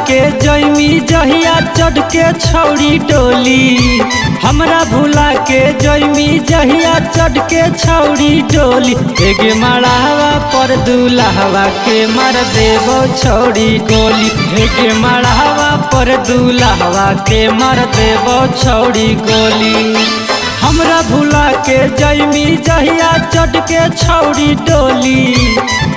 के जैमी जहिया चढ़ के छौड़ी डोली। हमरा भुला के जैमी जहिया चढ़ के छौड़ी डोली। एगे मड़ावा पर दूल्हा के मार देबो छौड़ी गोली। एगे मड़ावा पर दूल्हा के मार देबो छौड़ी गोली। हमरा भुला के जैमी जहिया चढ़ के छौड़ी डोली।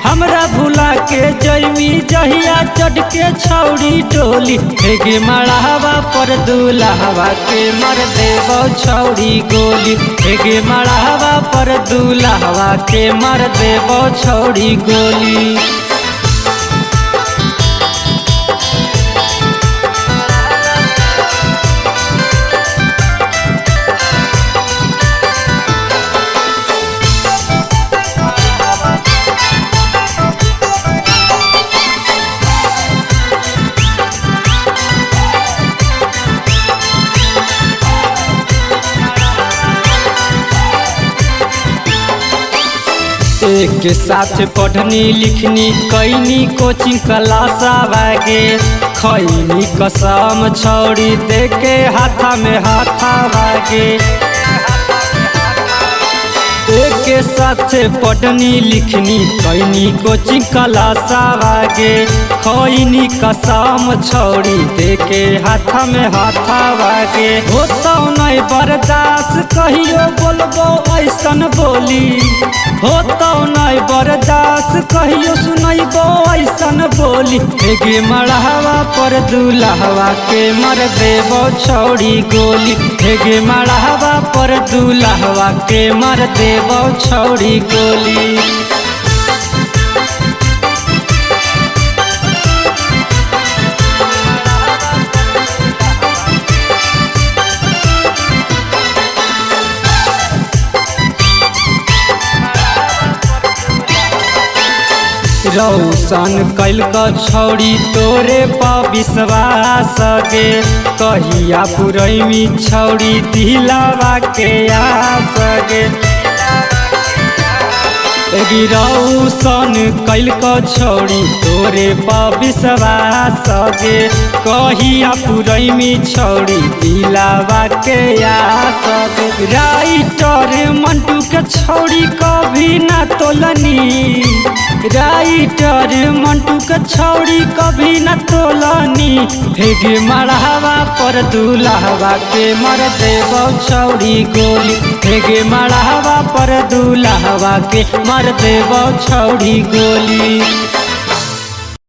हमरा भुला के जैमी जहिया चढ़ के छौड़ी डोली। एगे मड़ावा पर दूल्हा के मार देबो छौड़ी गोली। एगे मड़ावा पर दूल्हा के मार देबो छौड़ी गोली। एक साथ पढ़नी लिखनी कैनी कोचिंग क्लास आगे। खैनी कसम छौड़ी देके हाथा में हाथा भागे। एक साथ पढ़नी लिखनी कैनी कोचिंग क्लास आगे। खैनी कसम छौड़ी देके हाथा में हाथा भागे। होता नहीं बर्दाश्त कहियो बोलबो ऐसन बोली। होता नहीं बर्दाश्त कहियो सुनैबो ऐसन बोली। एगे मड़ावा पर दूल्हा के मार देबो छौड़ी गोली। एगे मड़ावा पर दूल्हा के मार देबो छौड़ी गोली। रौशन कैल छौड़ी तोरे पर विश्वास गे। कहिया पुरैमी छौड़ी दिलावा के आस गे। एगी रौशन कैल छौड़ी तोरे पर विश्वास गे। कहिया पुरैमी छौड़ी दिलावा के आस गे। राइटर मंटू के छौड़ी कभी ना तोलनी। राइटर मंटू के छौड़ी कभी न तोलनी। एगे मड़ावा पर दूल्हा के मार देबो छौड़ी गोली। एगे मड़ावा पर दूल्हा के मार देबो छौड़ी गोली।